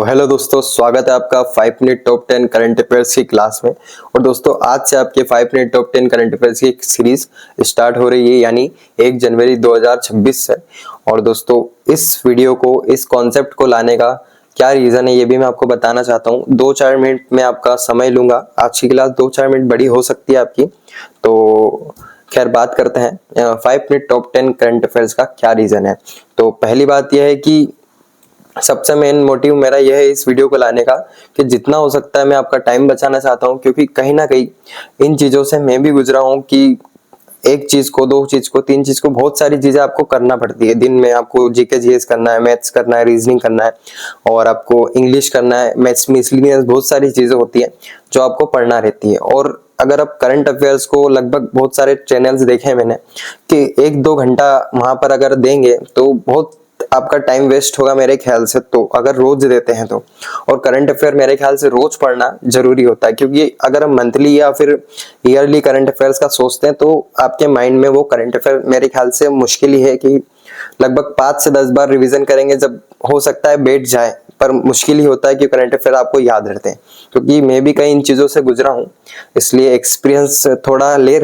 Hello दोस्तों, स्वागत है आपका 5 मिनट टॉप 10 करंट अफेयर्स की क्लास में। और दोस्तों आज से आपके 5 मिनट टॉप 10 करंट अफेयर्स की एक सीरीज स्टार्ट हो रही है, यानी 1 जनवरी 2026 से। और दोस्तों इस वीडियो को, इस कॉन्सेप्ट को लाने का क्या रीजन है ये भी मैं आपको बताना चाहता हूँ। 2-4 मिनट में आपका समय लूंगा। आज की क्लास 2-4 मिनट बड़ी हो सकती है आपकी, तो खैर बात करते हैं 5 मिनट टॉप 10 करंट अफेयर्स का क्या रीजन है। तो पहली बात यह है कि सबसे मेन मोटिव मेरा यह है इस वीडियो को लाने का कि जितना हो सकता है मैं आपका टाइम बचाना चाहता हूं, क्योंकि कहीं ना कहीं इन चीजों से मैं भी गुजरा हूं कि एक चीज को, दो चीज को, तीन चीज को, बहुत सारी चीजें आपको करना पड़ती है। दिन में आपको जीके जीएस करना है, मैथ्स करना है, रीजनिंग करना है, और आपको इंग्लिश करना है, मैथ्स मिसलेनियस बहुत सारी चीजें होती है जो आपको पढ़ना रहती है। और अगर आप करंट अफेयर्स को लगभग बहुत सारे चैनल्स देखे हैं मैंने कि 1-2 घंटा वहां पर अगर देंगे तो बहुत आपका टाइम वेस्ट होगा मेरे ख्याल से। तो अगर रोज देते हैं तो, और करंट अफेयर मेरे ख्याल से रोज पढ़ना जरूरी होता है, क्योंकि अगर हम मंथली या फिर ईयरली करंट अफेयर्स का सोचते हैं तो आपके माइंड में वो करंट अफेयर मेरे ख्याल से मुश्किल ही है कि लगभग 5 से 10 बार रिवीजन करेंगे, जब हो सकता है बैठ जाए, पर मुश्किल ही होता है कि करंट अफेयर आपको याद रहते हैं। क्योंकि मैं भी कई इन चीजों से गुजरा हूँ, इसलिए एक्सपीरियंस थोड़ा ले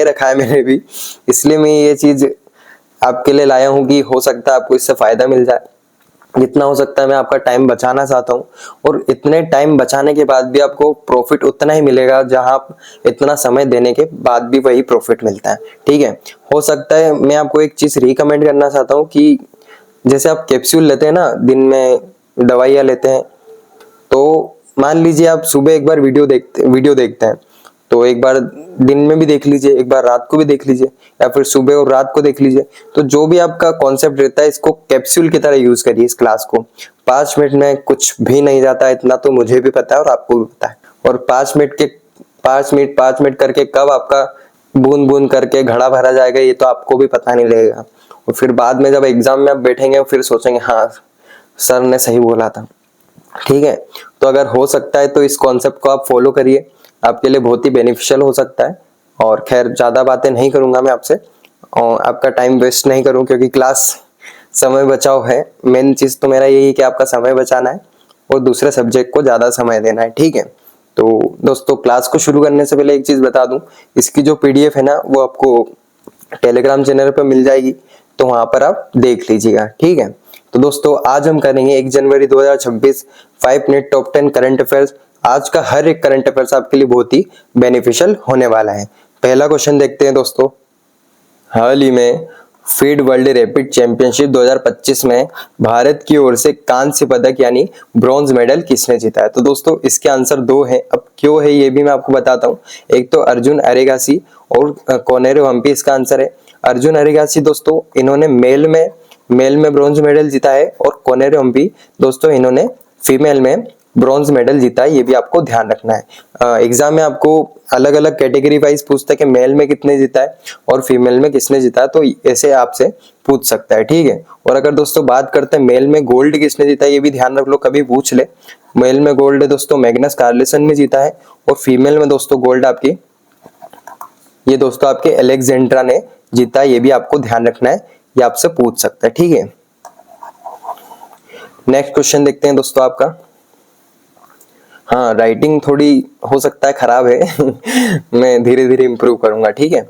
रखा है मैंने भी, इसलिए मैं ये चीज आपके लिए लाया हूं कि हो सकता है आपको इससे फायदा मिल जाए। जितना हो सकता है मैं आपका टाइम बचाना चाहता हूं, और इतने टाइम बचाने के बाद भी आपको प्रॉफिट उतना ही मिलेगा जहां आप इतना समय देने के बाद भी वही प्रॉफिट मिलता है। ठीक है, हो सकता है मैं आपको एक चीज रिकमेंड करना चाहता हूं कि जैसे आप कैप्सूल लेते हैं ना, दिन में दवाइयां लेते हैं, तो मान लीजिए आप सुबह एक बार वीडियो देखते हैं, तो एक बार दिन में भी देख लीजिए, एक बार रात को भी देख लीजिए, या फिर सुबह और रात को देख लीजिए। तो जो भी आपका कॉन्सेप्ट रहता है, इसको कैप्सूल की तरह यूज करिए इस क्लास को। 5 मिनट में कुछ भी नहीं जाता, इतना तो मुझे भी पता है और आपको भी पता है। और 5 मिनट करके कब आपका बूंद बूंद करके घड़ा भरा जाएगा ये तो आपको भी पता नहीं लगेगा। और फिर बाद में जब एग्जाम में आप बैठेंगे फिर सोचेंगे हाँ सर ने सही बोला था। ठीक है, तो अगर हो सकता है तो इस कॉन्सेप्ट को आप फॉलो करिए, आपके लिए बहुत ही बेनिफिशियल हो सकता है। और खैर ज्यादा बातें नहीं करूंगा मैं आपसे, और आपका टाइम वेस्ट नहीं करूं, क्योंकि क्लास समय बचाओ है। मेन चीज तो मेरा यही है कि आपका समय बचाना है और दूसरे सब्जेक्ट को ज्यादा समय देना है। ठीक है, तो दोस्तों क्लास को शुरू करने से पहले एक चीज बता दूं, इसकी जो पीडीएफ है ना वो आपको टेलीग्राम चैनल पर मिल जाएगी, तो वहां पर आप देख लीजिएगा। ठीक है, तो दोस्तों आज हम करेंगे 1 जनवरी 2026 5 मिनट टॉप 10 करंट अफेयर्स। आज का हर एक करंट अफेयर्स आपके लिए बहुत ही बेनिफिशियल होने वाला है। पहला क्वेश्चन देखते हैं दोस्तों। हाल ही में फीड वर्ल्ड रैपिड चैंपियनशिप 2025 में भारत की ओर से कांस्य पदक यानी ब्रॉन्ज मेडल किसने जीता है? तो दोस्तों इसके आंसर 2 हैं। अब क्यों है ये भी मैं आपको बताता हूँ। एक तो अर्जुन अरेगासी और कोनेरू हम्पी इसका आंसर है। अर्जुन अरेगासी दोस्तों इन्होंने मेल में ब्रॉन्ज मेडल जीता है, और कोनेरू हम्पी दोस्तों इन्होंने फीमेल में ब्रॉन्ज मेडल जीता है। ये भी आपको ध्यान रखना है। एग्जाम में आपको अलग अलग कैटेगरी वाइज पूछता है कि मेल में कितने जीता है और फीमेल में किसने जीता है, तो ऐसे आपसे पूछ सकता है। ठीक है, और अगर दोस्तों बात करते हैं मेल में गोल्ड किसने जीता है, ये भी ध्यान रख लो, कभी पूछ ले। मेल में गोल्ड दोस्तों मैग्नस कार्लसन ने जीता है, और फीमेल में दोस्तों गोल्ड आपके एलेक्जेंड्रा ने जीता है। ये भी आपको ध्यान रखना है, ये आपसे पूछ सकता है। ठीक है, नेक्स्ट क्वेश्चन देखते हैं दोस्तों आपका। हाँ, राइटिंग थोड़ी हो सकता है खराब है मैं धीरे धीरे इंप्रूव करूंगा। ठीक है,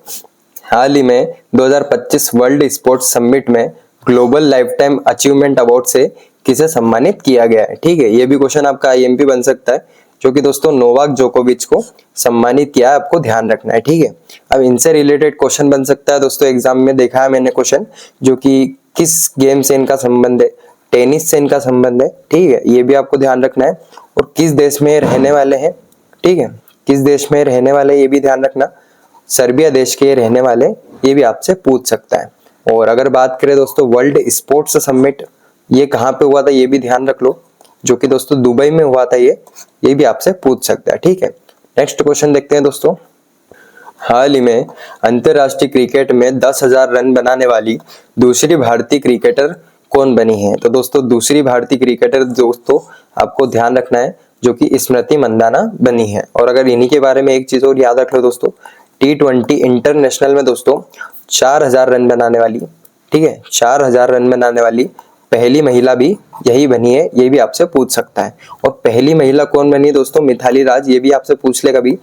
हाल ही में 2025 वर्ल्ड स्पोर्ट्स समिट में global life time achievement award से किसे सम्मानित किया गया है? ठीक है, ये भी क्वेश्चन आपका आईएमपी बन सकता है, जो कि दोस्तों नोवाक जोकोविच को सम्मानित किया है, आपको ध्यान रखना है। ठीक है, अब इनसे रिलेटेड क्वेश्चन बन सकता है दोस्तों, एग्जाम में देखा है मैंने क्वेश्चन, जो कि किस गेम से इनका संबंध है, टेनिस से इनका संबंध है। ठीक है, ये भी आपको ध्यान रखना है, और किस देश में रहने वाले हैं। ठीक है, किस देश में रहने वाले ये भी ध्यान रखना, सर्बिया देश के रहने वाले, ये भी आपसे पूछ सकता है। और अगर बात करें दोस्तों वर्ल्ड स्पोर्ट्स समिट, ये कहाँ पे हुआ था ये भी ध्यान रख लो, जो कि दोस्तों दुबई में हुआ था। ये भी आपसे पूछ सकता है। ठीक है, नेक्स्ट क्वेश्चन देखते हैं दोस्तों। हाल ही में अंतरराष्ट्रीय क्रिकेट में 10,000 रन बनाने वाली दूसरी भारतीय क्रिकेटर कौन बनी है? तो दोस्तों दूसरी भारतीय क्रिकेटर दोस्तों आपको ध्यान रखना है, जो कि स्मृति मंदाना बनी है। और अगर इन्हीं के बारे में एक चीज और याद रख लो दोस्तों, T20 इंटरनेशनल में दोस्तों 4,000 रन बनाने वाली, ठीक है, 4,000 रन बनाने वाली पहली महिला भी यही बनी है, ये भी आपसे पूछ सकता है। और पहली महिला कौन बनी है दोस्तों? मिताली राज, ये भी आपसे पूछ ले कभी।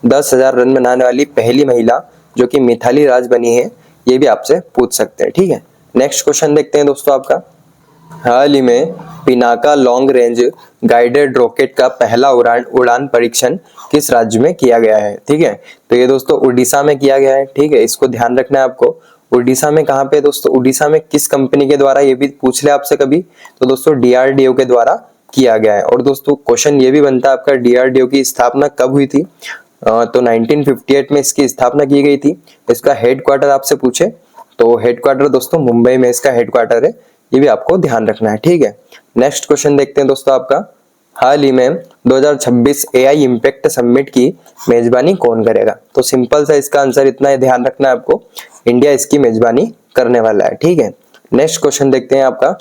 10,000 रन बनाने वाली पहली महिला जो कि मिताली राज बनी है, ये भी आपसे पूछ सकते हैं, ठीक है। नेक्स्ट क्वेश्चन देखते हैं दोस्तों आपका। हाल ही में Pinaka long range guided rocket का पहला उड़ान परीक्षण किस राज्य में किया गया है? ठीक है, तो ये दोस्तों उड़ीसा में किया गया है, ठीक है, इसको ध्यान रखना है आपको। उड़ीसा में कहाँ पे दोस्तों? उड़ीसा में किस कंपनी के द्वारा, ये भी पूछ ले आपसे कभी, तो दोस्तों DRDO के द्वारा किया गया है। और दोस्तों क्वेश्चन ये भी बनता है आपका, DRDO की स्थापना कब हुई थी? तो 1958 में इसकी स्थापना की गई थी। इसका हेडक्वार्टर आपसे पूछे तो हेडक्वार्टर दोस्तों मुंबई में इसका हेडक्वार्टर है, ये भी आपको ध्यान रखना है, ठीक है। नेक्स्ट क्वेश्चन देखते हैं दोस्तों आपका। हाल ही में 2026 AI इम्पैक्ट समिट की मेजबानी कौन करेगा? तो सिंपल सा इसका आंसर इतना है, ध्यान रखना है आपको, इंडिया इसकी मेजबानी करने वाला है, ठीक है। नेक्स्ट क्वेश्चन देखते हैं आपका।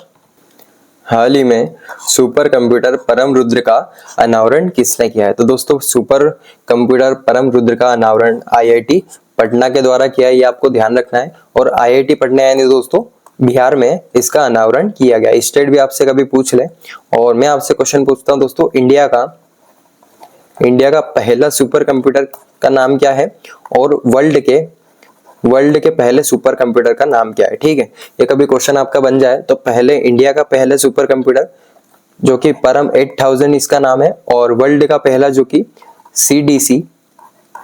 हाल ही में सुपर कंप्यूटर परम रुद्र का अनावरण किसने किया है? तो दोस्तों सुपर कंप्यूटर परम रुद्र का अनावरण IIT पटना के द्वारा किया है, ये आपको ध्यान रखना है। और IIT पटना यानी दोस्तों बिहार में इसका अनावरण किया गया। स्टेट भी आपसे कभी पूछ ले। और मैं आपसे क्वेश्चन पूछता हूँ दोस्तों, इंडिया का पहला सुपर कंप्यूटर का नाम क्या है? और वर्ल्ड के पहले सुपर कंप्यूटर का नाम क्या है? ठीक है, ये कभी क्वेश्चन आपका बन जाए तो पहले इंडिया का पहले सुपर कंप्यूटर जो कि परम 8000 इसका नाम है, और वर्ल्ड का पहला जो कि CDC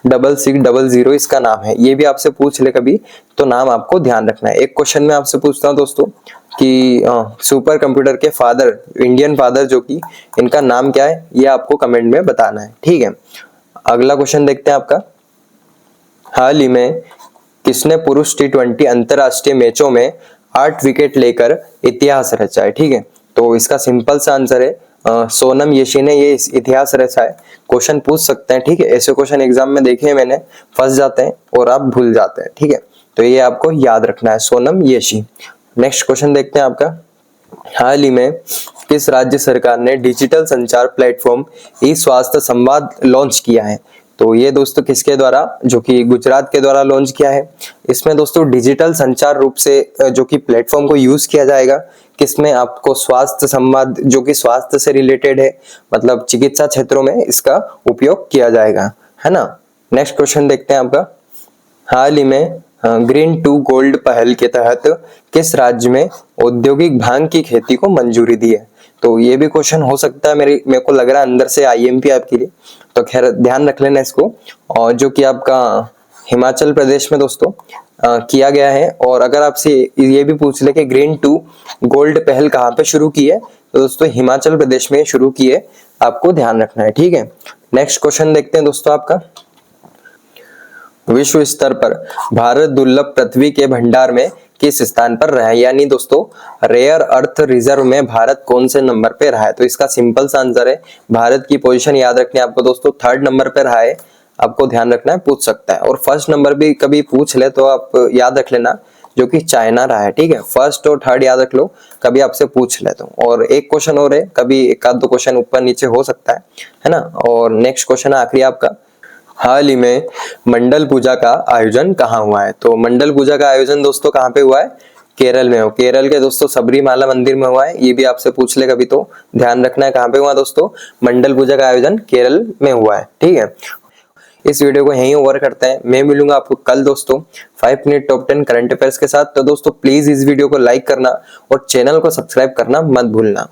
6600 इसका नाम है, ये भी आपसे पूछ ले कभी, तो नाम आपको ध्यान रखना है। एक क्वेश्चन में आपसे पूछता हूँ दोस्तों कि सुपर कंप्यूटर के फादर, इंडियन फादर जो कि इनका नाम क्या है, ये आपको कमेंट में बताना है, ठीक है। अगला क्वेश्चन देखते हैं आपका। हाल ही में किसने पुरुष T20 अंतरराष्ट्रीय मैचों में 8 विकेट लेकर इतिहास रचा है? ठीक है, तो इसका सिंपल सा आंसर है सोनम येशी ने ये इतिहास रचा है। क्वेश्चन पूछ सकते हैं, ठीक है, ऐसे क्वेश्चन एग्जाम में देखे हैं मैंने, फंस जाते हैं और आप भूल जाते हैं, ठीक है, तो ये आपको याद रखना है, सोनम येशी। नेक्स्ट क्वेश्चन देखते हैं आपका। हाल ही में किस राज्य सरकार ने डिजिटल संचार प्लेटफॉर्म ई-स्वास्थ्य संवाद लॉन्च किया है? तो ये दोस्तों किसके द्वारा, जो कि गुजरात के द्वारा लॉन्च किया है। इसमें दोस्तों डिजिटल संचार रूप से जो कि प्लेटफॉर्म को यूज किया जाएगा, किसमें आपको स्वास्थ्य संवाद जो कि स्वास्थ्य से रिलेटेड है, मतलब चिकित्सा क्षेत्रों में इसका उपयोग किया जाएगा, है ना। नेक्स्ट क्वेश्चन देखते हैं आपका। हाल ही में ग्रीन टू गोल्ड पहल के तहत किस राज्य में औद्योगिक भांग की खेती को मंजूरी दी है? तो ये भी क्वेश्चन हो सकता है, मेरे को लग रहा है अंदर से IMP आपके लिए, तो खैर ध्यान रख लेना इसको। और जो कि आपका हिमाचल प्रदेश में दोस्तों किया गया है। और अगर आपसे ये भी पूछ ले कि ग्रीन टू गोल्ड पहल कहाँ पे शुरू की है, तो दोस्तों हिमाचल प्रदेश में शुरू की है, आपको ध्यान रखना है, ठीक है। नेक्स्ट क्वेश्चन देखते हैं दोस्तों आपका। विश्व स्तर पर भारत दुर्लभ पृथ्वी के भंडार में किस स्थान पर रहा है? यानी दोस्तों रेयर अर्थ रिजर्व में भारत कौन से नंबर पे रहा है? तो इसका सिंपल सा आंसर है, भारत की पोजीशन याद रखनी है आपको दोस्तों, 3rd नंबर पे रहा है, आपको ध्यान रखना है, पूछ सकता है। और 1st नंबर भी कभी पूछ ले तो आप याद रख लेना, जो कि चाइना रहा है, ठीक है। 1st और 3rd याद रख लो, कभी आपसे पूछ ले तो। और एक क्वेश्चन और है, कभी एक आध दो क्वेश्चन ऊपर नीचे हो सकता है ना। और नेक्स्ट क्वेश्चन आखिरी आपका। हाल ही में मंडल पूजा का आयोजन कहाँ हुआ है? तो मंडल पूजा का आयोजन दोस्तों कहाँ पे हुआ है? केरल में हो। केरल के दोस्तों सबरीमाला मंदिर में हुआ है, ये भी आपसे पूछ ले कभी, तो ध्यान रखना है कहाँ पे हुआ दोस्तों, मंडल पूजा का आयोजन केरल में हुआ है, ठीक है। इस वीडियो को यहीं ओवर करते हैं, मैं मिलूंगा आपको कल दोस्तों 5 मिनट टॉप 10 करंट अफेयर्स के साथ। तो दोस्तों प्लीज इस वीडियो को लाइक करना और चैनल को सब्सक्राइब करना मत भूलना।